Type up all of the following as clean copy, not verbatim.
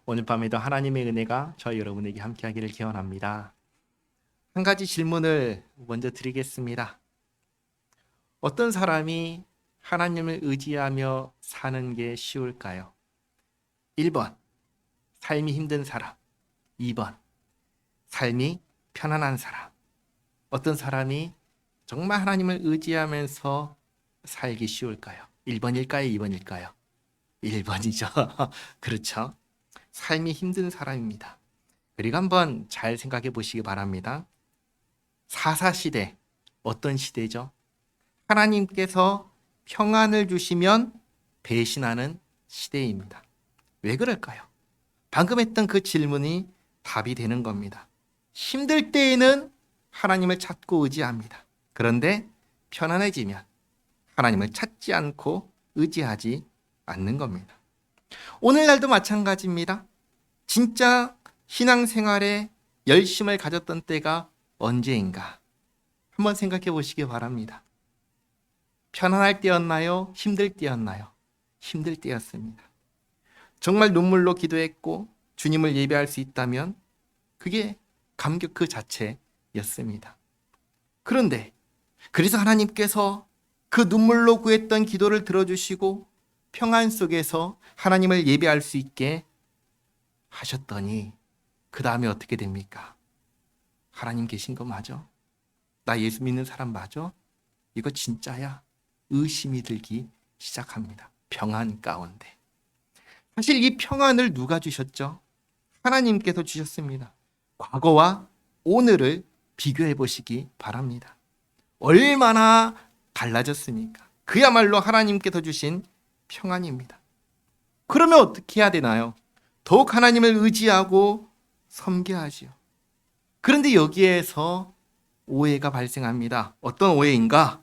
오늘 밤에도 하나님의 은혜가 저희 여러분에게 함께하기를 기원합니다. 한 가지 질문을 먼저 드리겠습니다. 어떤 사람이 하나님을 의지하며 사는 게 쉬울까요? 1번, 삶이 힘든 사람. 2번, 삶이 편안한 사람. 어떤 사람이 정말 하나님을 의지하면서 살기 쉬울까요? 1번일까요? 2번일까요? 1번이죠. 그렇죠. 삶이 힘든 사람입니다. 그리고 한번 잘 생각해 보시기 바랍니다. 사사시대, 어떤 시대죠? 하나님께서 평안을 주시면 배신하는 시대입니다. 왜 그럴까요? 방금 했던 그 질문이 답이 되는 겁니다. 힘들 때에는 하나님을 찾고 의지합니다. 그런데 편안해지면 하나님을 찾지 않고 의지하지 않는 겁니다. 오늘날도 마찬가지입니다. 진짜 신앙생활에 열심을 가졌던 때가 언제인가? 한번 생각해 보시기 바랍니다. 편안할 때였나요? 힘들 때였나요? 힘들 때였습니다. 정말 눈물로 기도했고 주님을 예배할 수 있다면 그게 감격 그 자체였습니다. 그런데 그래서 하나님께서 그 눈물로 구했던 기도를 들어주시고 평안 속에서 하나님을 예배할 수 있게 하셨더니 그 다음에 어떻게 됩니까? 하나님 계신 거 맞아? 나 예수 믿는 사람 맞아? 이거 진짜야? 의심이 들기 시작합니다. 평안 가운데. 사실 이 평안을 누가 주셨죠? 하나님께서 주셨습니다. 과거와 오늘을 비교해 보시기 바랍니다. 얼마나 달라졌습니까? 그야말로 하나님께서 주신 평안입니다. 그러면 어떻게 해야 되나요? 더욱 하나님을 의지하고 섬겨야지요. 그런데 여기에서 오해가 발생합니다. 어떤 오해인가?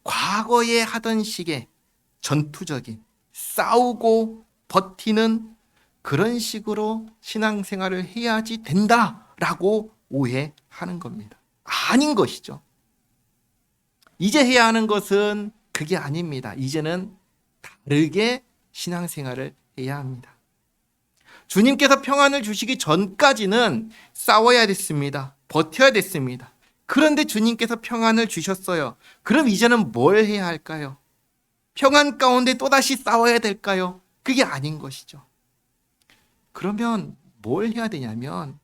과거에 하던 식의 전투적인 싸우고 버티는 그런 식으로 신앙생활을 해야지 된다라고 오해하는 겁니다. 아닌 것이죠. 이제 해야 하는 것은 그게 아닙니다. 이제는 다르게 신앙생활을 해야 합니다. 주님께서 평안을 주시기 전까지는 싸워야 됐습니다. 버텨야 됐습니다. 그런데 주님께서 평안을 주셨어요. 그럼 이제는 뭘 해야 할까요? 평안 가운데 또다시 싸워야 될까요? 그게 아닌 것이죠. 그러면 뭘 해야 되냐면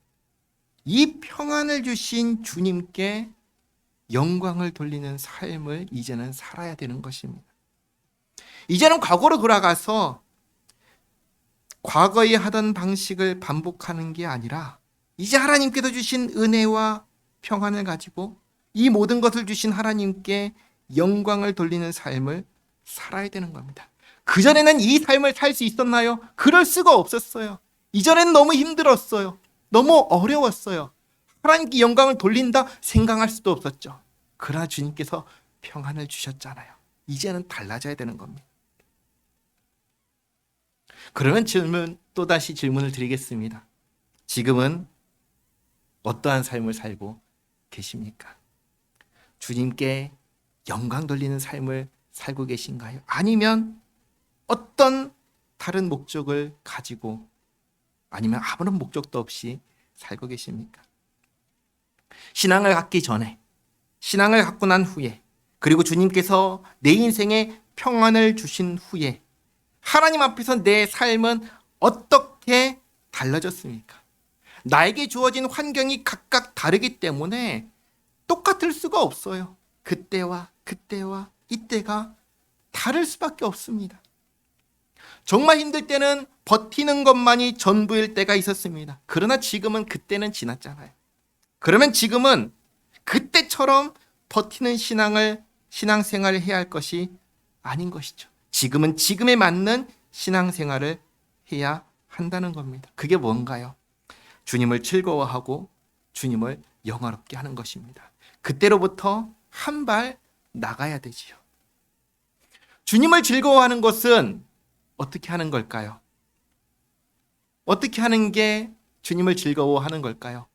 이 평안을 주신 주님께 영광을 돌리는 삶을 이제는 살아야 되는 것입니다. 이제는 과거로 돌아가서 과거에 하던 방식을 반복하는 게 아니라 이제 하나님께서 주신 은혜와 평안을 가지고 이 모든 것을 주신 하나님께 영광을 돌리는 삶을 살아야 되는 겁니다. 그전에는 이 삶을 살 수 있었나요? 그럴 수가 없었어요. 이전에는 너무 힘들었어요. 너무 어려웠어요. 하나님께 영광을 돌린다 생각할 수도 없었죠. 그러나 주님께서 평안을 주셨잖아요. 이제는 달라져야 되는 겁니다. 그러면 또다시 질문을 드리겠습니다. 지금은 어떠한 삶을 살고 계십니까? 주님께 영광 돌리는 삶을 살고 계신가요? 아니면 어떤 다른 목적을 가지고 아니면 아무런 목적도 없이 살고 계십니까? 신앙을 갖기 전에, 신앙을 갖고 난 후에, 그리고 주님께서 내 인생에 평안을 주신 후에 하나님 앞에서 내 삶은 어떻게 달라졌습니까? 나에게 주어진 환경이 각각 다르기 때문에 똑같을 수가 없어요. 그때와 이때가 다를 수밖에 없습니다. 정말 힘들 때는 버티는 것만이 전부일 때가 있었습니다. 그러나 지금은 그때는 지났잖아요. 그러면 지금은 그때처럼 버티는 신앙생활을 해야 할 것이 아닌 것이죠. 지금은 지금에 맞는 신앙생활을 해야 한다는 겁니다. 그게 뭔가요? 주님을 즐거워하고 주님을 영화롭게 하는 것입니다. 그때로부터 한 발 나가야 되지요. 주님을 즐거워하는 것은 어떻게 하는 걸까요? 어떻게 하는 게 주님을 즐거워하는 걸까요?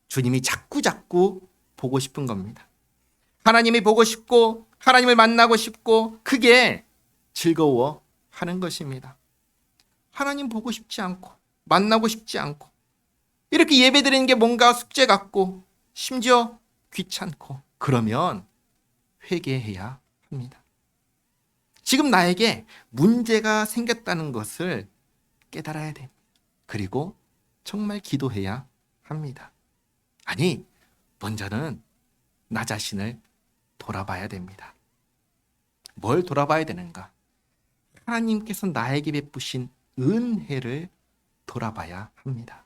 주님이 자꾸 보고 싶은 겁니다. 하나님이 보고 싶고 하나님을 만나고 싶고 그게 즐거워하는 것입니다. 하나님 보고 싶지 않고 만나고 싶지 않고, 이렇게 예배드리는 게 뭔가 숙제 같고 심지어 귀찮고, 그러면 회개해야 합니다. 지금 나에게 문제가 생겼다는 것을 깨달아야 됩니다. 그리고 정말 기도해야 합니다. 아니, 먼저는 나 자신을 돌아봐야 됩니다. 뭘 돌아봐야 되는가? 하나님께서 나에게 베푸신 은혜를 돌아봐야 합니다.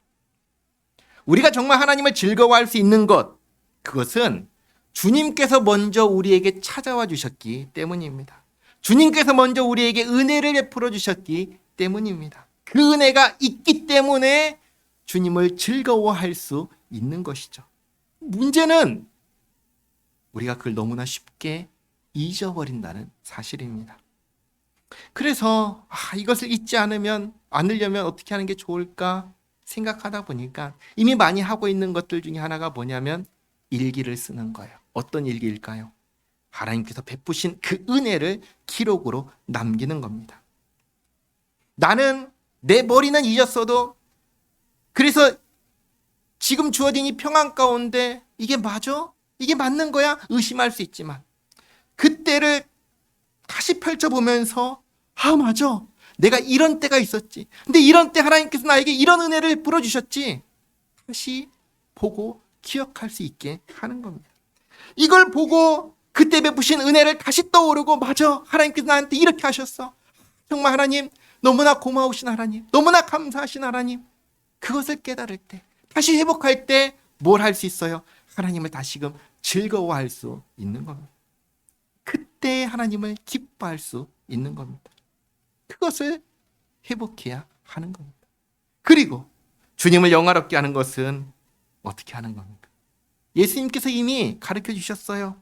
우리가 정말 하나님을 즐거워할 수 있는 것, 그것은 주님께서 먼저 우리에게 찾아와 주셨기 때문입니다. 주님께서 먼저 우리에게 은혜를 베풀어 주셨기 때문입니다. 그 은혜가 있기 때문에 주님을 즐거워할 수 있는 것이죠. 문제는 우리가 그걸 너무나 쉽게 잊어버린다는 사실입니다. 그래서 이것을 잊지 않으려면 어떻게 하는 게 좋을까 생각하다 보니까 이미 많이 하고 있는 것들 중에 하나가 뭐냐면 일기를 쓰는 거예요. 어떤 일기일까요? 하나님께서 베푸신 그 은혜를 기록으로 남기는 겁니다. 나는 내 머리는 잊었어도, 그래서 지금 주어진 이 평안 가운데 이게 맞아? 이게 맞는 거야? 의심할 수 있지만 그때를 다시 펼쳐보면서 맞아. 내가 이런 때가 있었지. 근데 이런 때 하나님께서 나에게 이런 은혜를 베풀어 주셨지. 다시 보고 기억할 수 있게 하는 겁니다. 이걸 보고 그때 베푸신 은혜를 다시 떠오르고, 맞아. 하나님께서 나한테 이렇게 하셨어. 정말 하나님, 너무나 고마우신 하나님, 너무나 감사하신 하나님. 그것을 깨달을 때, 다시 회복할 때 뭘 할 수 있어요? 하나님을 다시금 즐거워할 수 있는 겁니다. 그때 하나님을 기뻐할 수 있는 겁니다. 그것을 회복해야 하는 겁니다. 그리고 주님을 영화롭게 하는 것은 어떻게 하는 겁니까? 예수님께서 이미 가르쳐 주셨어요.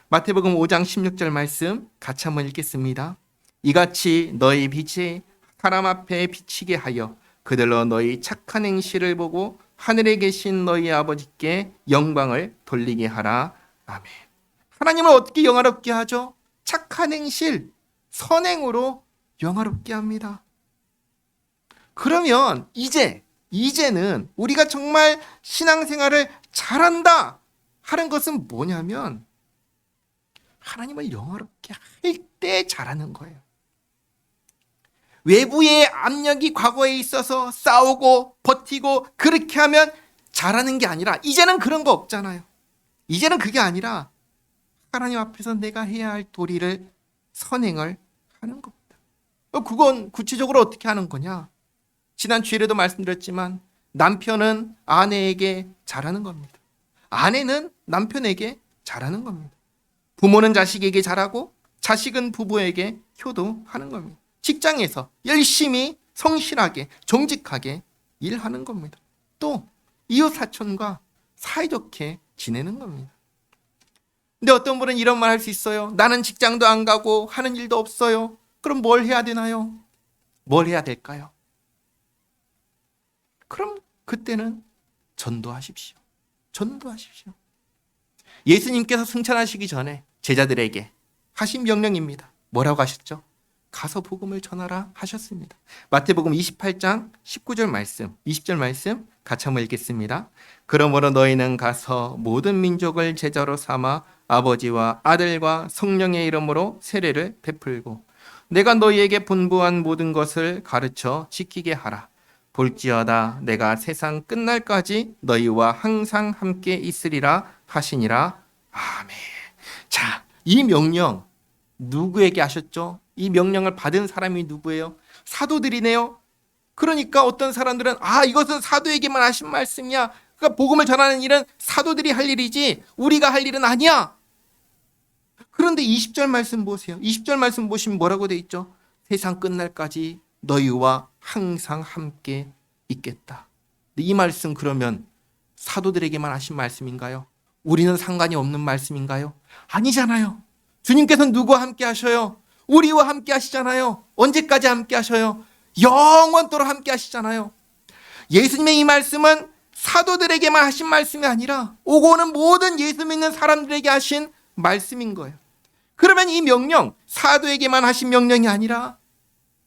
마태복음 5장 16절 말씀 같이 한번 읽겠습니다. 이같이 너희 빛이 사람 앞에 비치게 하여 그들로 너희 착한 행실을 보고 하늘에 계신 너희 아버지께 영광을 돌리게 하라. 아멘. 하나님을 어떻게 영화롭게 하죠? 착한 행실, 선행으로 영화롭게 합니다. 그러면 이제는 우리가 정말 신앙생활을 잘한다 하는 것은 뭐냐면 하나님을 영화롭게 할 때 잘하는 거예요. 외부의 압력이 과거에 있어서 싸우고 버티고 그렇게 하면 잘하는 게 아니라, 이제는 그런 거 없잖아요. 이제는 그게 아니라 하나님 앞에서 내가 해야 할 도리를 선행을 하는 겁니다. 그건 구체적으로 어떻게 하는 거냐? 지난 주일에도 말씀드렸지만 남편은 아내에게 잘하는 겁니다. 아내는 남편에게 잘하는 겁니다. 부모는 자식에게 잘하고 자식은 부부에게 효도하는 겁니다. 직장에서 열심히 성실하게 정직하게 일하는 겁니다. 또 이웃 사촌과 사이좋게 지내는 겁니다. 근데 어떤 분은 이런 말 할 수 있어요. 나는 직장도 안 가고 하는 일도 없어요. 그럼 뭘 해야 되나요? 뭘 해야 될까요? 그럼 그때는 전도하십시오. 전도하십시오. 예수님께서 승천하시기 전에 제자들에게 하신 명령입니다. 뭐라고 하셨죠? 가서 복음을 전하라 하셨습니다. 마태복음 28장 19절 말씀, 20절 말씀 같이 한번 읽겠습니다. 그러므로 너희는 가서 모든 민족을 제자로 삼아 아버지와 아들과 성령의 이름으로 세례를 베풀고 내가 너희에게 분부한 모든 것을 가르쳐 지키게 하라. 볼지어다 내가 세상 끝날까지 너희와 항상 함께 있으리라 하시니라. 아멘. 자, 이 명령 누구에게 하셨죠? 이 명령을 받은 사람이 누구예요? 사도들이네요. 그러니까 어떤 사람들은 이것은 사도에게만 하신 말씀이야. 그러니까 복음을 전하는 일은 사도들이 할 일이지 우리가 할 일은 아니야. 그런데 20절 말씀 보세요. 20절 말씀 보시면 뭐라고 돼 있죠? 세상 끝날까지 너희와 항상 함께 있겠다. 이 말씀 그러면 사도들에게만 하신 말씀인가요? 우리는 상관이 없는 말씀인가요? 아니잖아요. 주님께서는 누구와 함께 하셔요? 우리와 함께 하시잖아요. 언제까지 함께 하셔요? 영원토록 함께 하시잖아요. 예수님의 이 말씀은 사도들에게만 하신 말씀이 아니라 오고 오는 모든 예수 믿는 사람들에게 하신 말씀인 거예요. 그러면 이 명령, 사도에게만 하신 명령이 아니라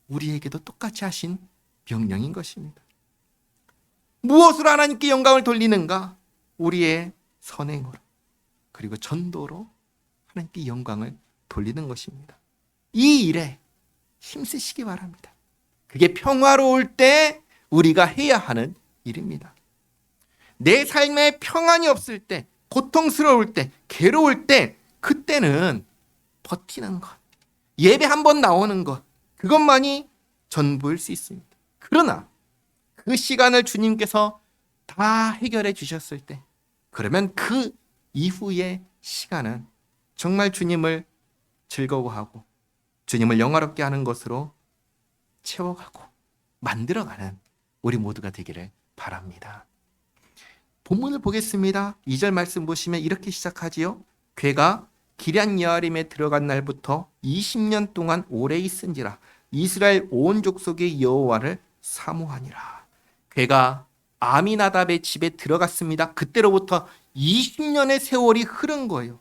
우리에게도 똑같이 하신 명령인 것입니다. 무엇으로 하나님께 영광을 돌리는가? 우리의 선행으로, 그리고 전도로 하나님께 영광을 돌리는 것입니다. 이 일에 힘쓰시기 바랍니다. 그게 평화로울 때 우리가 해야 하는 일입니다. 내 삶에 평안이 없을 때, 고통스러울 때, 괴로울 때, 그때는 버티는 것, 예배 한 번 나오는 것, 그것만이 전부일 수 있습니다. 그러나 그 시간을 주님께서 다 해결해 주셨을 때, 그러면 그 이후의 시간은 정말 주님을 즐거워하고 주님을 영화롭게 하는 것으로 채워가고 만들어가는 우리 모두가 되기를 바랍니다. 본문을 보겠습니다. 2절 말씀 보시면 이렇게 시작하지요. 괴가 기럇 여아림에 들어간 날부터 20년 동안 오래 있은지라 이스라엘 온 족속의 여호와를 사모하니라. 괴가 아미나답의 집에 들어갔습니다. 그때로부터 20년의 세월이 흐른 거예요.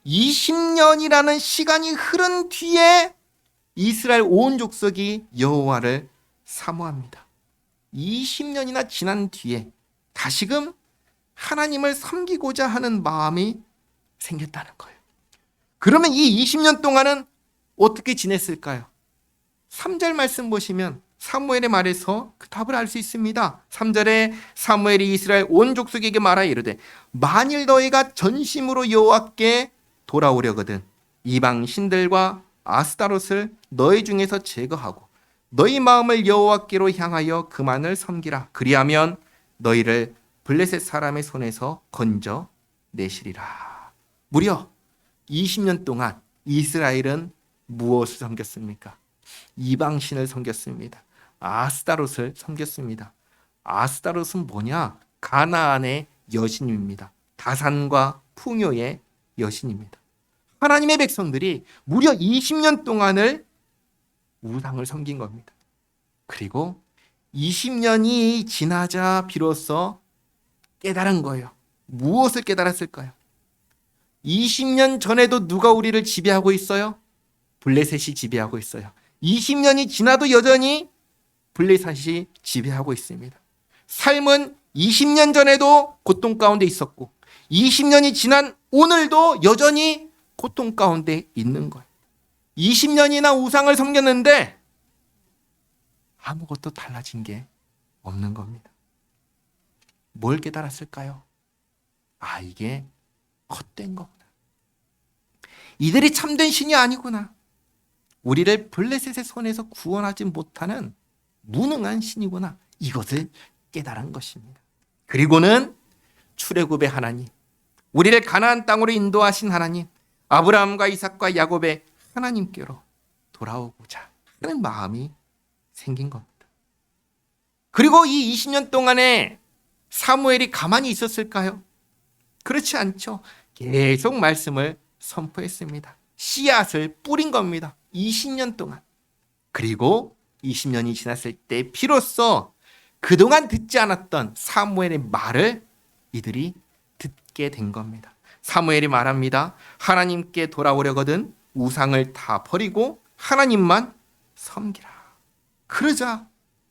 20년이라는 시간이 흐른 뒤에 이스라엘 온 족속이 여호와를 사모합니다. 20년이나 지난 뒤에 다시금 하나님을 섬기고자 하는 마음이 생겼다는 거예요. 그러면 이 20년 동안은 어떻게 지냈을까요? 3절 말씀 보시면 사무엘의 말에서 그 답을 알 수 있습니다. 3절에 사무엘이 이스라엘 온 족속에게 말하여 이르되 만일 너희가 전심으로 여호와께 돌아오려거든 이방 신들과 아스타롯을 너희 중에서 제거하고 너희 마음을 여호와께로 향하여 그만을 섬기라. 그리하면 너희를 블레셋 사람의 손에서 건져 내시리라. 무려 20년 동안 이스라엘은 무엇을 섬겼습니까? 이방신을 섬겼습니다. 아스타롯을 섬겼습니다. 아스타롯은 뭐냐? 가나안의 여신입니다. 다산과 풍요의 여신입니다. 하나님의 백성들이 무려 20년 동안을 우상을 섬긴 겁니다. 그리고 20년이 지나자 비로소 깨달은 거예요. 무엇을 깨달았을까요? 20년 전에도 누가 우리를 지배하고 있어요? 블레셋이 지배하고 있어요. 20년이 지나도 여전히 블레셋이 지배하고 있습니다. 삶은 20년 전에도 고통 가운데 있었고 20년이 지난 오늘도 여전히 고통 가운데 있는 거예요. 20년이나 우상을 섬겼는데 아무것도 달라진 게 없는 겁니다. 뭘 깨달았을까요? 아, 이게 헛된 거구나. 이들이 참된 신이 아니구나. 우리를 블레셋의 손에서 구원하지 못하는 무능한 신이구나. 이것을 깨달은 것입니다. 그리고는 출애굽의 하나님, 우리를 가나안 땅으로 인도하신 하나님, 아브라함과 이삭과 야곱의 하나님께로 돌아오고자 하는 마음이 생긴 겁니다. 그리고 이 20년 동안에 사무엘이 가만히 있었을까요? 그렇지 않죠. 계속 말씀을 선포했습니다. 씨앗을 뿌린 겁니다. 20년 동안. 그리고 20년이 지났을 때 비로소 그동안 듣지 않았던 사무엘의 말을 이들이 듣게 된 겁니다. 사무엘이 말합니다. 하나님께 돌아오려거든 우상을 다 버리고 하나님만 섬기라. 그러자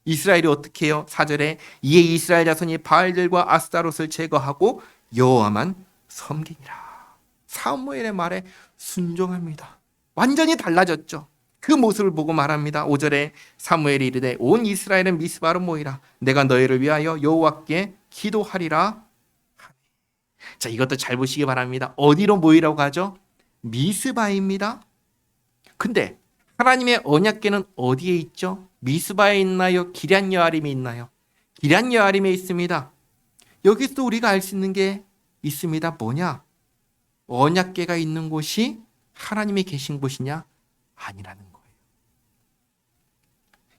이스라엘이 어떻게 해요? 4절에 이에 이스라엘 자손이 바알들과 아스타롯을 제거하고 여호와만 섬기니라. 사무엘의 말에 순종합니다. 완전히 달라졌죠. 그 모습을 보고 말합니다. 5절에 사무엘이 이르되 온 이스라엘은 미스바로 모이라. 내가 너희를 위하여 여호와께 기도하리라. 자, 이것도 잘 보시기 바랍니다. 어디로 모이라고 하죠? 미스바입니다. 근데 하나님의 언약궤는 어디에 있죠? 미스바에 있나요? 기럇 여아림에 있나요? 기럇 여아림에 있습니다. 여기서 우리가 알 수 있는 게 있습니다. 뭐냐? 언약궤가 있는 곳이 하나님이 계신 곳이냐? 아니라는 거예요.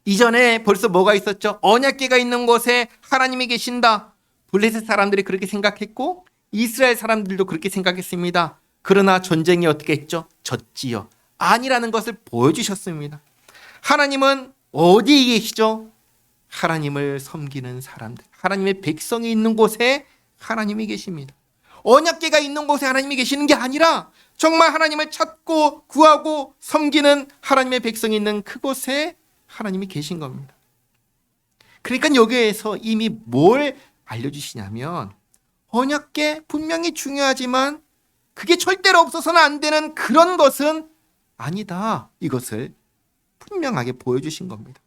이전에 벌써 뭐가 있었죠? 언약궤가 있는 곳에 하나님이 계신다. 블레셋 사람들이 그렇게 생각했고 이스라엘 사람들도 그렇게 생각했습니다. 그러나 전쟁이 어떻게 했죠? 졌지요. 아니라는 것을 보여주셨습니다. 하나님은 어디에 계시죠? 하나님을 섬기는 사람들, 하나님의 백성이 있는 곳에 하나님이 계십니다. 언약궤가 있는 곳에 하나님이 계시는 게 아니라 정말 하나님을 찾고 구하고 섬기는 하나님의 백성이 있는 그곳에 하나님이 계신 겁니다. 그러니까 여기에서 이미 뭘 알려주시냐면 언약궤 분명히 중요하지만 그게 절대로 없어서는 안 되는 그런 것은 아니다. 이것을 분명하게 보여주신 겁니다.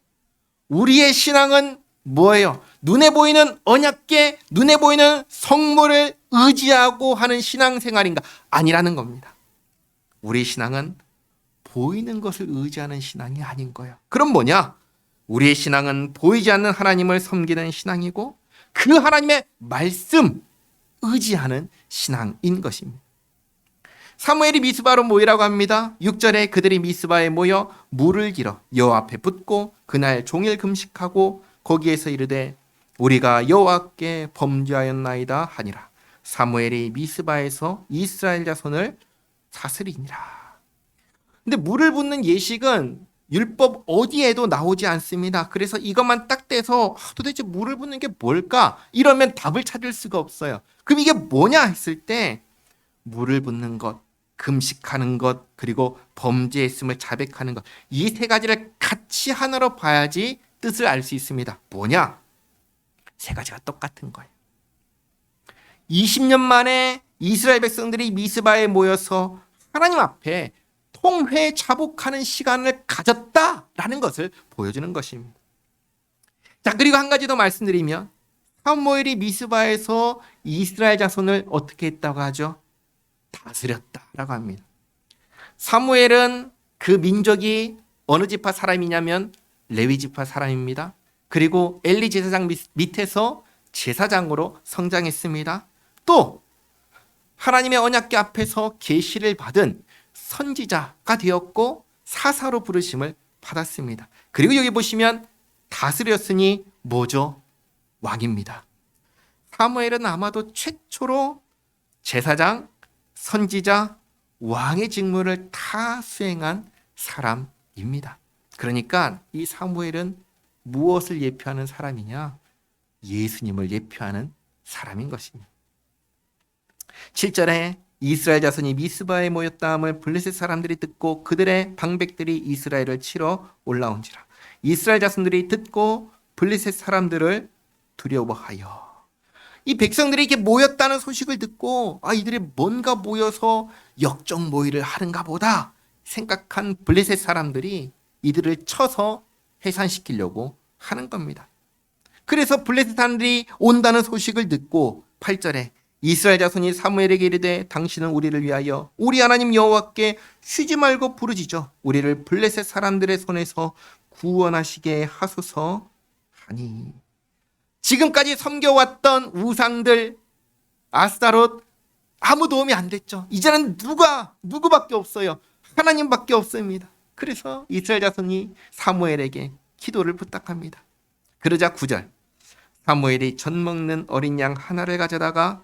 우리의 신앙은 뭐예요? 눈에 보이는 언약궤, 눈에 보이는 성물을 의지하고 하는 신앙생활인가? 아니라는 겁니다. 우리 신앙은 보이는 것을 의지하는 신앙이 아닌 거예요. 그럼 뭐냐? 우리의 신앙은 보이지 않는 하나님을 섬기는 신앙이고 그 하나님의 말씀 의지하는 신앙인 것입니다. 사무엘이 미스바로 모이라고 합니다. 6절에 그들이 미스바에 모여 물을 길어 여호와 앞에 붓고 그날 종일 금식하고 거기에서 이르되 우리가 여호와께 범죄하였나이다 하니라. 사무엘이 미스바에서 이스라엘 자손을 다스리니라. 근데 물을 붓는 예식은 율법 어디에도 나오지 않습니다. 그래서 이것만 딱 떼서 도대체 물을 붓는 게 뭘까? 이러면 답을 찾을 수가 없어요. 그럼 이게 뭐냐 했을 때 물을 붓는 것, 금식하는 것, 그리고 범죄했음을 자백하는 것, 이 세 가지를 같이 하나로 봐야지 뜻을 알 수 있습니다. 뭐냐? 세 가지가 똑같은 거예요. 20년 만에 이스라엘 백성들이 미스바에 모여서 하나님 앞에 통회 자복하는 시간을 가졌다라는 것을 보여주는 것입니다. 자, 그리고 한 가지 더 말씀드리면 사무엘이 미스바에서 이스라엘 자손을 어떻게 했다고 하죠? 다스렸다라고 합니다. 사무엘은 그 민족이 어느 지파 사람이냐면 레위 지파 사람입니다. 그리고 엘리 제사장 밑에서 제사장으로 성장했습니다. 또 하나님의 언약궤 앞에서 계시를 받은 선지자가 되었고 사사로 부르심을 받았습니다. 그리고 여기 보시면 다스렸으니 뭐죠? 왕입니다. 사무엘은 아마도 최초로 제사장, 선지자, 왕의 직무를 다 수행한 사람입니다. 그러니까 이 사무엘은 무엇을 예표하는 사람이냐? 예수님을 예표하는 사람인 것입니다. 7절에 이스라엘 자손이 미스바에 모였다함을 블레셋 사람들이 듣고 그들의 방백들이 이스라엘을 치러 올라온지라. 이스라엘 자손들이 듣고 블레셋 사람들을 두려워하여. 이 백성들이 이렇게 모였다는 소식을 듣고 이들이 뭔가 모여서 역적 모의를 하는가 보다 생각한 블레셋 사람들이 이들을 쳐서 해산시키려고 하는 겁니다. 그래서 블레셋 사람들이 온다는 소식을 듣고 8절에 이스라엘 자손이 사무엘에게 이르되 당신은 우리를 위하여 우리 하나님 여호와께 쉬지 말고 부르짖어 우리를 블레셋 사람들의 손에서 구원하시게 하소서 하니. 지금까지 섬겨왔던 우상들 아스타롯 아무 도움이 안 됐죠. 이제는 누구밖에 없어요. 하나님밖에 없습니다. 그래서 이스라엘 자손이 사무엘에게 기도를 부탁합니다. 그러자 9절 사무엘이 젖 먹는 어린 양 하나를 가져다가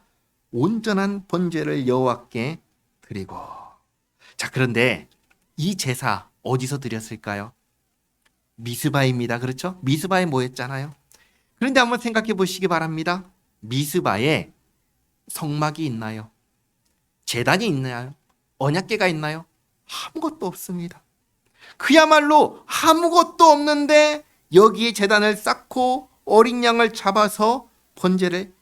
온전한 번제를 여호와께 드리고. 자, 그런데 이 제사 어디서 드렸을까요? 미스바입니다. 그렇죠? 미스바에 모였잖아요. 그런데 한번 생각해 보시기 바랍니다. 미스바에 성막이 있나요? 제단이 있나요? 언약궤가 있나요? 아무것도 없습니다. 그야말로 아무것도 없는데 여기에 제단을 쌓고 어린 양을 잡아서 번제를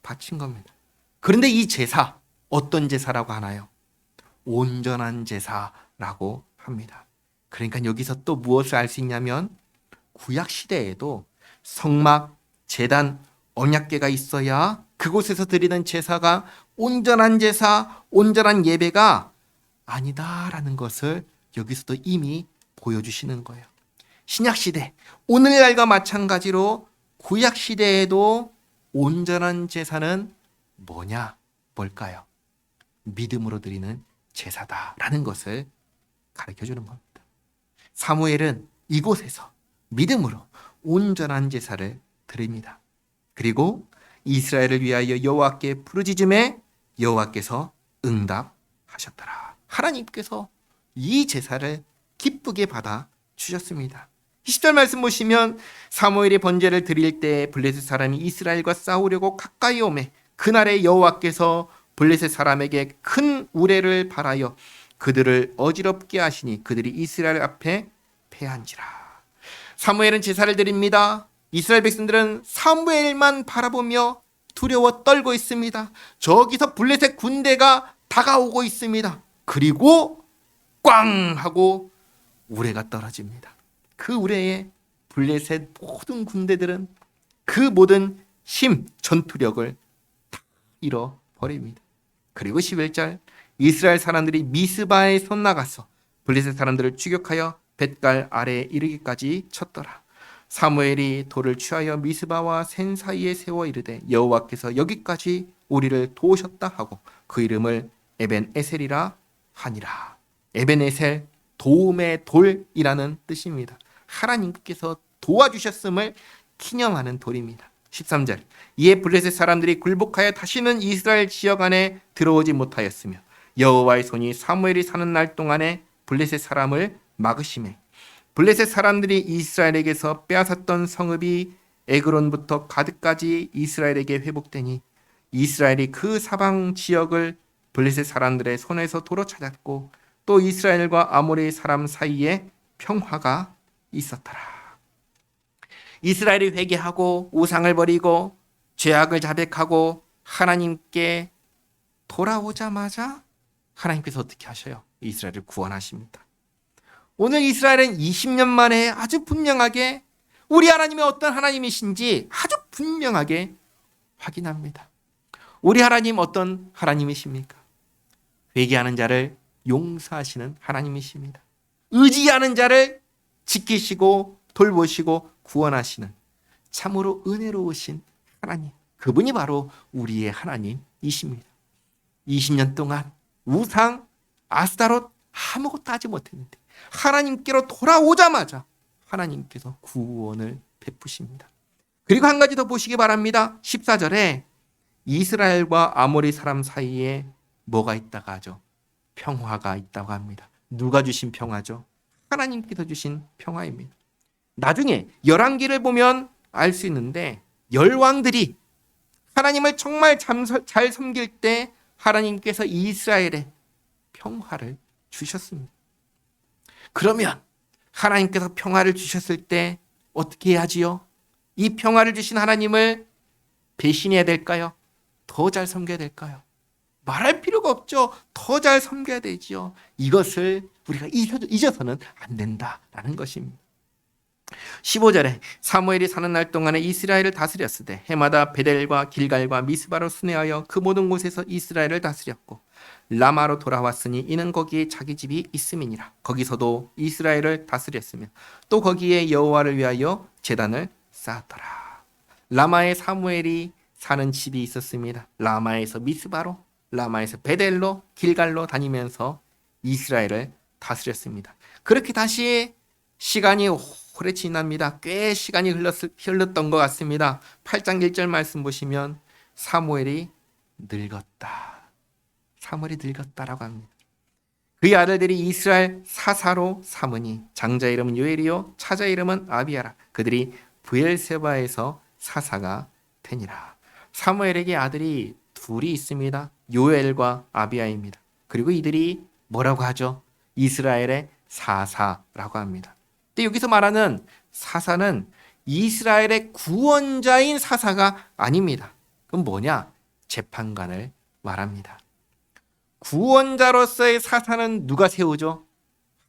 바친 겁니다. 그런데 이 제사 어떤 제사라고 하나요? 온전한 제사라고 합니다. 그러니까 여기서 또 무엇을 알 수 있냐면 구약 시대에도 성막, 제단, 언약궤가 있어야 그곳에서 드리는 제사가 온전한 제사, 온전한 예배가 아니다라는 것을 여기서도 이미 보여주시는 거예요. 신약 시대, 오늘날과 마찬가지로 구약 시대에도 온전한 제사는 뭘까요? 믿음으로 드리는 제사다라는 것을 가르쳐 주는 겁니다. 사무엘은 이곳에서 믿음으로 온전한 제사를 드립니다. 그리고 이스라엘을 위하여 여호와께 부르짖음에 여호와께서 응답하셨더라. 하나님께서 이 제사를 기쁘게 받아 주셨습니다. 10절 말씀 보시면 사무엘이 번제를 드릴 때 블레셋 사람이 이스라엘과 싸우려고 가까이 오매 그날에 여호와께서 블레셋 사람에게 큰 우레를 발하여 그들을 어지럽게 하시니 그들이 이스라엘 앞에 패한지라. 사무엘은 제사를 드립니다. 이스라엘 백성들은 사무엘만 바라보며 두려워 떨고 있습니다. 저기서 블레셋 군대가 다가오고 있습니다. 그리고 꽝 하고 우레가 떨어집니다. 그 우레에 블레셋 모든 군대들은 그 모든 힘, 전투력을 다 잃어버립니다. 그리고 11절 이스라엘 사람들이 미스바에 손나가서 블레셋 사람들을 추격하여 벳갈 아래에 이르기까지 쳤더라. 사무엘이 돌을 취하여 미스바와 센 사이에 세워 이르되 여호와께서 여기까지 우리를 도우셨다 하고 그 이름을 에벤에셀이라 하니라. 에벤에셀, 도움의 돌이라는 뜻입니다. 하나님께서 도와주셨음을 기념하는 돌입니다. 13절 이에 블레셋 사람들이 굴복하여 다시는 이스라엘 지역 안에 들어오지 못하였으며 여호와의 손이 사무엘이 사는 날 동안에 블레셋 사람을 막으시매 블레셋 사람들이 이스라엘에게서 빼앗았던 성읍이 에그론부터 가드까지 이스라엘에게 회복되니 이스라엘이 그 사방 지역을 블레셋 사람들의 손에서 도로 찾았고 또 이스라엘과 아모리 사람 사이에 평화가 있었더라. 이스라엘이 회개하고 우상을 버리고 죄악을 자백하고 하나님께 돌아오자마자 하나님께서 어떻게 하셔요? 이스라엘을 구원하십니다. 오늘 이스라엘은 20년 만에 아주 분명하게 우리 하나님이 어떤 하나님이신지 아주 분명하게 확인합니다. 우리 하나님 어떤 하나님이십니까? 회개하는 자를 용서하시는 하나님이십니다. 의지하는 자를 지키시고 돌보시고 구원하시는 참으로 은혜로우신 하나님, 그분이 바로 우리의 하나님이십니다. 20년 동안 우상, 아스타롯 아무것도 하지 못했는데 하나님께로 돌아오자마자 하나님께서 구원을 베푸십니다. 그리고 한 가지 더 보시기 바랍니다. 14절에 이스라엘과 아모리 사람 사이에 뭐가 있다가 하죠? 평화가 있다고 합니다. 누가 주신 평화죠? 하나님께서 주신 평화입니다. 나중에 열왕기를 보면 알 수 있는데 열왕들이 하나님을 정말 잘 섬길 때 하나님께서 이스라엘에 평화를 주셨습니다. 그러면 하나님께서 평화를 주셨을 때 어떻게 해야지요? 이 평화를 주신 하나님을 배신해야 될까요? 더 잘 섬겨야 될까요? 말할 필요가 없죠. 더 잘 섬겨야 되지요. 이것을 우리가 잊어서는 안 된다라는 것입니다. 15절에 사무엘이 사는 날 동안에 이스라엘을 다스렸으되 해마다 베델과 길갈과 미스바로 순회하여 그 모든 곳에서 이스라엘을 다스렸고 라마로 돌아왔으니 이는 거기에 자기 집이 있음이니라. 거기서도 이스라엘을 다스렸으며 또 거기에 여호와를 위하여 제단을 쌓았더라. 라마에 사무엘이 사는 집이 있었습니다. 라마에서 미스바로, 라마에서 베델로, 길갈로 다니면서 이스라엘을 다스렸습니다. 그렇게 다시 시간이 오래 지납니다. 꽤 시간이 흘렀던 것 같습니다. 8장 1절 말씀 보시면 사무엘이 늙었다. 사무엘이 늙었다라고 합니다. 그의 아들들이 이스라엘 사사로 삼으니 장자 이름은 요엘이요 차자 이름은 아비야라. 그들이 브엘세바에서 사사가 되니라. 사무엘에게 아들이 둘이 있습니다. 요엘과 아비야입니다. 그리고 이들이 뭐라고 하죠? 이스라엘의 사사라고 합니다. 근데 여기서 말하는 사사는 이스라엘의 구원자인 사사가 아닙니다. 그럼 뭐냐? 재판관을 말합니다. 구원자로서의 사사는 누가 세우죠?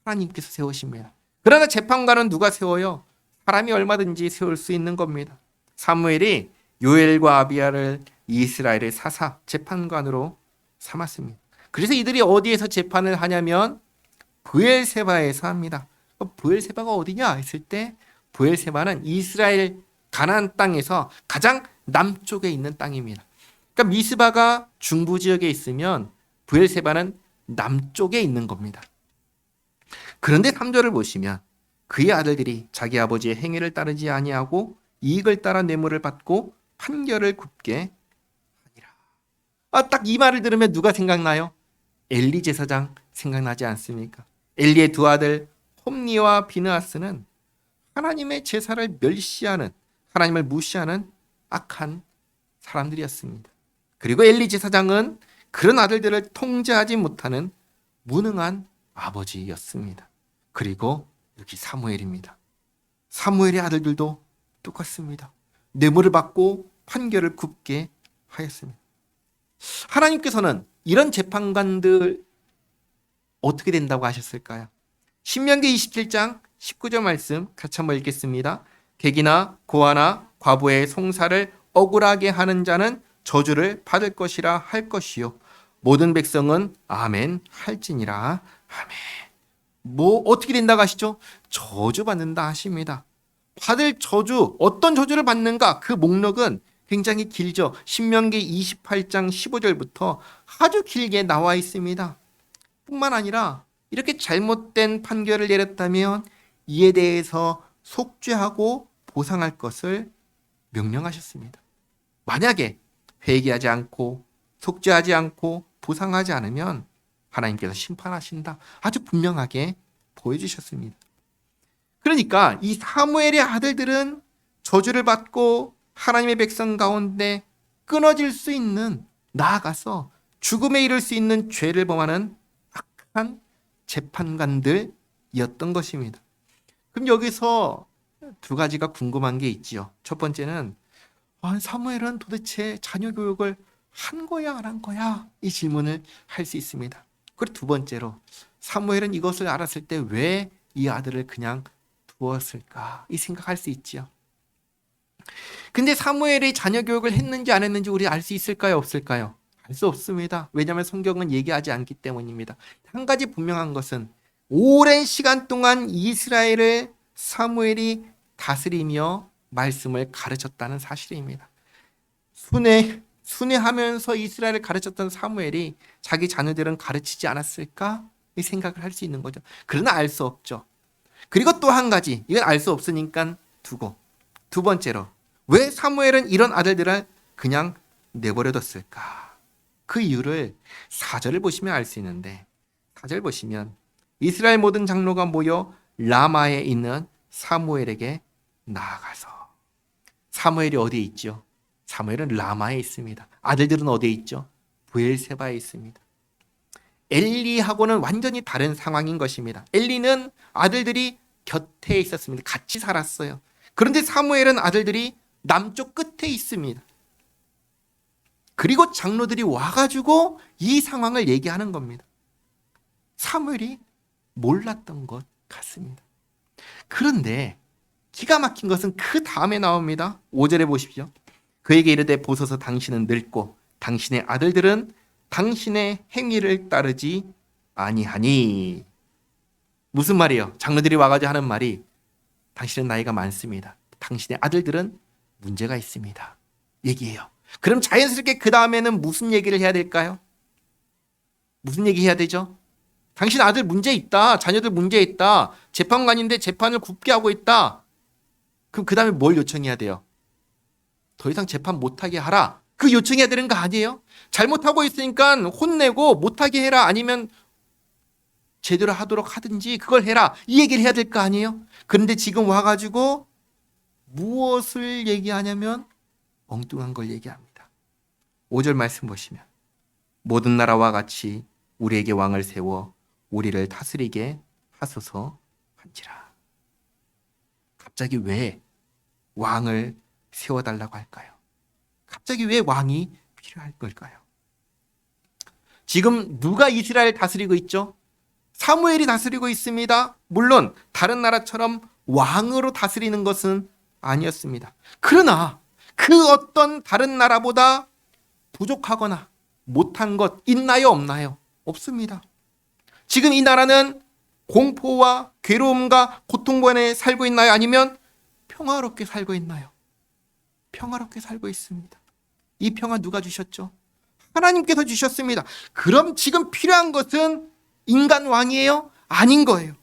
하나님께서 세우십니다. 그러나 재판관은 누가 세워요? 사람이 얼마든지 세울 수 있는 겁니다. 사무엘이 요엘과 아비야를 이스라엘의 사사, 재판관으로 삼았습니다. 그래서 이들이 어디에서 재판을 하냐면 브엘세바에서 합니다. 브엘세바가 어디냐 했을 때 브엘세바는 이스라엘 가나안 땅에서 가장 남쪽에 있는 땅입니다. 그러니까 미스바가 중부 지역에 있으면 브엘세바는 남쪽에 있는 겁니다. 그런데 3절을 보시면 그의 아들들이 자기 아버지의 행위를 따르지 아니하고 이익을 따라 뇌물을 받고 판결을 굽게 하니라. 딱 이 말을 들으면 누가 생각나요? 엘리 제사장 생각나지 않습니까? 엘리의 두 아들 홈니와 비느하스는 하나님의 제사를 멸시하는, 하나님을 무시하는 악한 사람들이었습니다. 그리고 엘리 제사장은 그런 아들들을 통제하지 못하는 무능한 아버지였습니다. 그리고 여기 사무엘입니다. 사무엘의 아들들도 똑같습니다. 뇌물을 받고 판결을 굽게 하였습니다. 하나님께서는 이런 재판관들 어떻게 된다고 하셨을까요? 신명기 27장 19절 말씀 같이 한번 읽겠습니다. 객이나 고아나 과부의 송사를 억울하게 하는 자는 저주를 받을 것이라 할 것이요 모든 백성은 아멘 할지니라. 아멘. 어떻게 된다고 하시죠? 저주 받는다 하십니다. 받을 저주, 어떤 저주를 받는가? 그 목록은 굉장히 길죠. 신명기 28장 15절부터 아주 길게 나와 있습니다. 뿐만 아니라 이렇게 잘못된 판결을 내렸다면 이에 대해서 속죄하고 보상할 것을 명령하셨습니다. 만약에 회개하지 않고 속죄하지 않고 보상하지 않으면 하나님께서 심판하신다. 아주 분명하게 보여주셨습니다. 그러니까 이 사무엘의 아들들은 저주를 받고 하나님의 백성 가운데 끊어질 수 있는, 나아가서 죽음에 이를 수 있는 죄를 범하는 악한 재판관들이었던 것입니다. 그럼 여기서 두 가지가 궁금한 게 있지요. 첫 번째는 사무엘은 도대체 자녀 교육을 한 거야 안 한 거야? 이 질문을 할 수 있습니다. 그리고 두 번째로 사무엘은 이것을 알았을 때 왜 이 아들을 그냥 두었을까? 이 생각할 수 있지요. 근데 사무엘이 자녀 교육을 했는지 안 했는지 우리 알 수 있을까요? 없을까요? 알 수 없습니다. 왜냐하면 성경은 얘기하지 않기 때문입니다. 한 가지 분명한 것은 오랜 시간 동안 이스라엘을 사무엘이 다스리며 말씀을 가르쳤다는 사실입니다. 순회하면서 이스라엘을 가르쳤던 사무엘이 자기 자녀들은 가르치지 않았을까? 이 생각을 할 수 있는 거죠. 그러나 알 수 없죠. 그리고 또 한 가지, 이건 알 수 없으니까 두고, 두 번째로 왜 사무엘은 이런 아들들을 그냥 내버려뒀을까? 그 이유를 4절을 보시면 알 수 있는데, 4절 보시면 이스라엘 모든 장로가 모여 라마에 있는 사무엘에게 나아가서, 사무엘이 어디에 있죠? 사무엘은 라마에 있습니다. 아들들은 어디에 있죠? 브엘세바에 있습니다. 엘리하고는 완전히 다른 상황인 것입니다. 엘리는 아들들이 곁에 있었습니다. 같이 살았어요. 그런데 사무엘은 아들들이 남쪽 끝에 있습니다. 그리고 장로들이 와가지고 이 상황을 얘기하는 겁니다. 사무엘이 몰랐던 것 같습니다. 그런데 기가 막힌 것은 그 다음에 나옵니다. 5절에 보십시오. 그에게 이르되 보소서 당신은 늙고 당신의 아들들은 당신의 행위를 따르지 아니하니. 무슨 말이에요? 장로들이 와가지고 하는 말이 당신은 나이가 많습니다. 당신의 아들들은 문제가 있습니다. 얘기해요. 그럼 자연스럽게 그 다음에는 무슨 얘기를 해야 될까요? 무슨 얘기 해야 되죠? 당신 아들 문제 있다. 자녀들 문제 있다. 재판관인데 재판을 굽게 하고 있다. 그럼 그 다음에 뭘 요청해야 돼요? 더 이상 재판 못하게 하라. 그 요청해야 되는 거 아니에요? 잘못하고 있으니까 혼내고 못하게 해라. 아니면 제대로 하도록 하든지 그걸 해라. 이 얘기를 해야 될 거 아니에요? 그런데 지금 와가지고 무엇을 얘기하냐면 엉뚱한 걸 얘기합니다. 5절 말씀 보시면 모든 나라와 같이 우리에게 왕을 세워 우리를 다스리게 하소서 한지라. 갑자기 왜 왕을 세워달라고 할까요? 갑자기 왜 왕이 필요할 걸까요? 지금 누가 이스라엘 다스리고 있죠? 사무엘이 다스리고 있습니다. 물론 다른 나라처럼 왕으로 다스리는 것은 아니었습니다. 그러나 그 어떤 다른 나라보다 부족하거나 못한 것 있나요? 없나요? 없습니다. 지금 이 나라는 공포와 괴로움과 고통권에 살고 있나요? 아니면 평화롭게 살고 있나요? 평화롭게 살고 있습니다. 이 평화 누가 주셨죠? 하나님께서 주셨습니다. 그럼 지금 필요한 것은 인간 왕이에요? 아닌 거예요.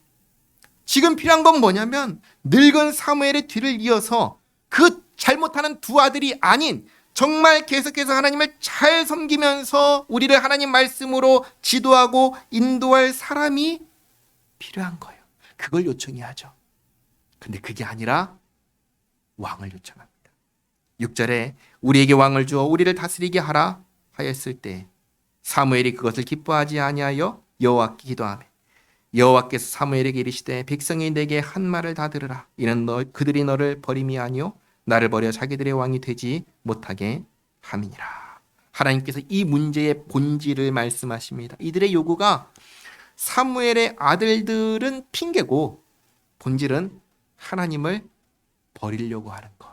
지금 필요한 건 뭐냐면 늙은 사무엘의 뒤를 이어서 그 잘못하는 두 아들이 아닌 정말 계속해서 하나님을 잘 섬기면서 우리를 하나님 말씀으로 지도하고 인도할 사람이 필요한 거예요. 그걸 요청해야죠. 근데 그게 아니라 왕을 요청합니다. 6절에 우리에게 왕을 주어 우리를 다스리게 하라 하였을 때 사무엘이 그것을 기뻐하지 아니하여 여호와께 기도하며 여호와께서 사무엘에게 이르시되 백성이 내게 한 말을 다 들으라. 이는 그들이 너를 버림이 아니요 나를 버려 자기들의 왕이 되지 못하게 함이니라. 하나님께서 이 문제의 본질을 말씀하십니다. 이들의 요구가 사무엘의 아들들은 핑계고 본질은 하나님을 버리려고 하는 것.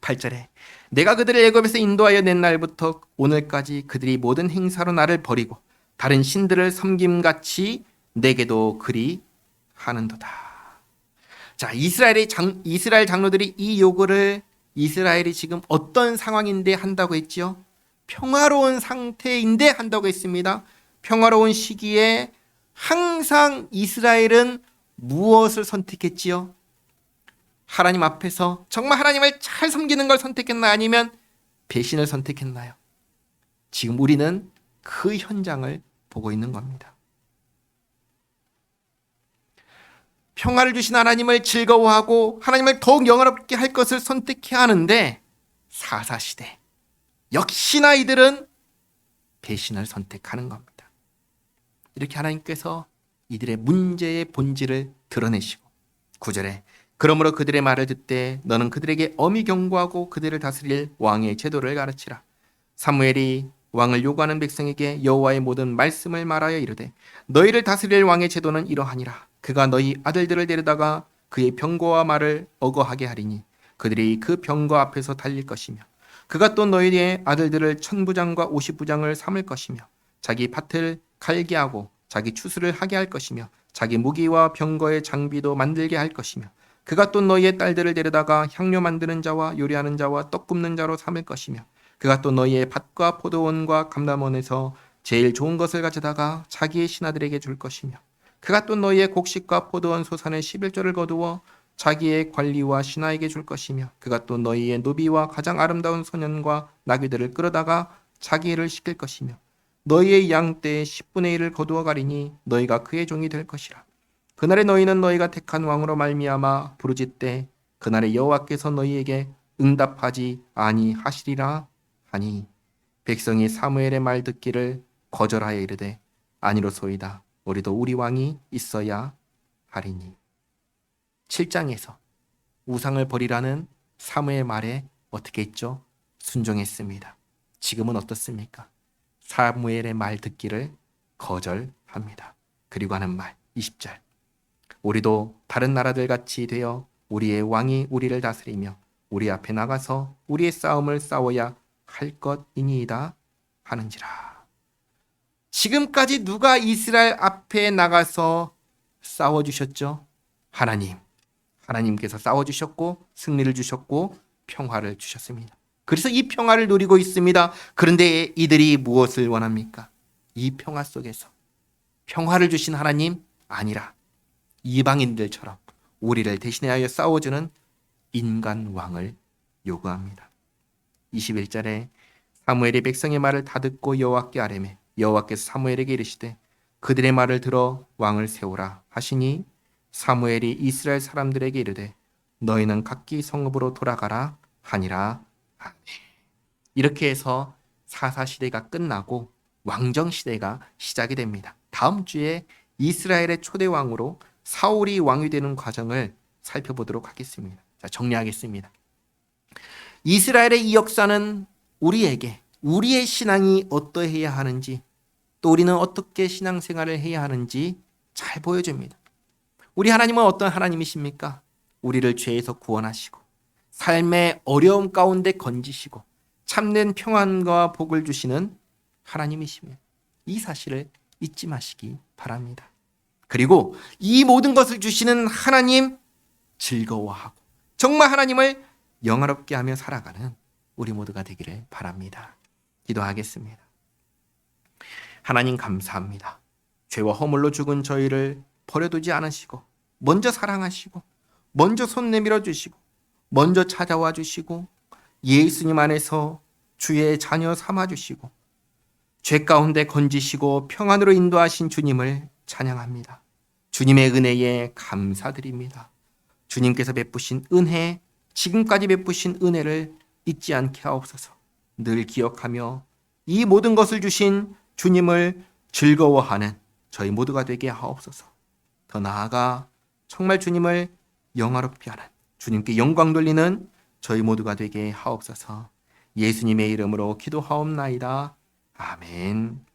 8절에 내가 그들을 애굽에서 인도하여 낸 날부터 오늘까지 그들이 모든 행사로 나를 버리고 다른 신들을 섬김같이 내게도 그리 하는도다. 자, 이스라엘 장로들이 이 요구를 이스라엘이 지금 어떤 상황인데 한다고 했지요? 평화로운 상태인데 한다고 했습니다. 평화로운 시기에 항상 이스라엘은 무엇을 선택했지요? 하나님 앞에서 정말 하나님을 잘 섬기는 걸 선택했나 아니면 배신을 선택했나요? 지금 우리는 그 현장을 보고 있는 겁니다. 평화를 주신 하나님을 즐거워하고 하나님을 더욱 영화롭게 할 것을 선택해야 하는데 사사시대 역시나 이들은 배신을 선택하는 겁니다. 이렇게 하나님께서 이들의 문제의 본질을 드러내시고 9절에 그러므로 그들의 말을 듣되 너는 그들에게 엄히 경고하고 그들을 다스릴 왕의 제도를 가르치라. 사무엘이 왕을 요구하는 백성에게 여호와의 모든 말씀을 말하여 이르되 너희를 다스릴 왕의 제도는 이러하니라. 그가 너희 아들들을 데려다가 그의 병거와 말을 어거하게 하리니 그들이 그 병거 앞에서 달릴 것이며 그가 또 너희의 아들들을 1000부장과 50부장을 삼을 것이며 자기 밭을 갈게 하고 자기 추수를 하게 할 것이며 자기 무기와 병거의 장비도 만들게 할 것이며 그가 또 너희의 딸들을 데려다가 향료 만드는 자와 요리하는 자와 떡 굽는 자로 삼을 것이며 그가 또 너희의 밭과 포도원과 감람원에서 제일 좋은 것을 가져다가 자기의 신하들에게 줄 것이며 그가 또 너희의 곡식과 포도원 소산의 11조를 거두어 자기의 관리와 신하에게 줄 것이며 그가 또 너희의 노비와 가장 아름다운 소년과 나귀들을 끌어다가 자기 일을 시킬 것이며 너희의 양떼의 10분의 1을 거두어 가리니 너희가 그의 종이 될 것이라. 그날에 너희는 너희가 택한 왕으로 말미암아 부르짖되 그날에 여호와께서 너희에게 응답하지 아니하시리라 하니 백성이 사무엘의 말 듣기를 거절하여 이르되 아니로소이다. 우리도 우리 왕이 있어야 하리니. 7장에서 우상을 버리라는 사무엘 말에 어떻게 했죠? 순종했습니다. 지금은 어떻습니까? 사무엘의 말 듣기를 거절합니다. 그리고 하는 말 20절 우리도 다른 나라들 같이 되어 우리의 왕이 우리를 다스리며 우리 앞에 나가서 우리의 싸움을 싸워야 할 것이니이다 하는지라. 지금까지 누가 이스라엘 앞에 나가서 싸워주셨죠? 하나님께서 싸워주셨고 승리를 주셨고 평화를 주셨습니다. 그래서 이 평화를 누리고 있습니다. 그런데 이들이 무엇을 원합니까? 이 평화 속에서 평화를 주신 하나님 아니라 이방인들처럼 우리를 대신하여 싸워주는 인간 왕을 요구합니다. 21절에 사무엘이 백성의 말을 다 듣고 여호와께 아뢰매 여호와께서 사무엘에게 이르시되 그들의 말을 들어 왕을 세우라 하시니 사무엘이 이스라엘 사람들에게 이르되 너희는 각기 성읍으로 돌아가라 하니라. 이렇게 해서 사사시대가 끝나고 왕정시대가 시작이 됩니다. 다음 주에 이스라엘의 초대 왕으로 사울이 왕이 되는 과정을 살펴보도록 하겠습니다. 자, 정리하겠습니다. 이스라엘의 이 역사는 우리에게 우리의 신앙이 어떠해야 하는지 또 우리는 어떻게 신앙생활을 해야 하는지 잘 보여줍니다. 우리 하나님은 어떤 하나님이십니까? 우리를 죄에서 구원하시고 삶의 어려움 가운데 건지시고 참된 평안과 복을 주시는 하나님이십니다. 이 사실을 잊지 마시기 바랍니다. 그리고 이 모든 것을 주시는 하나님 즐거워하고 정말 하나님을 영화롭게 하며 살아가는 우리 모두가 되기를 바랍니다. 기도하겠습니다. 하나님 감사합니다. 죄와 허물로 죽은 저희를 버려두지 않으시고 먼저 사랑하시고 먼저 손 내밀어 주시고 먼저 찾아와 주시고 예수님 안에서 주의 자녀 삼아 주시고 죄 가운데 건지시고 평안으로 인도하신 주님을 찬양합니다. 주님의 은혜에 감사드립니다. 주님께서 베푸신 은혜, 지금까지 베푸신 은혜를 잊지 않게 하옵소서. 늘 기억하며 이 모든 것을 주신 주님을 즐거워하는 저희 모두가 되게 하옵소서. 더 나아가 정말 주님을 영화롭게 하는 주님께 영광 돌리는 저희 모두가 되게 하옵소서. 예수님의 이름으로 기도하옵나이다. 아멘.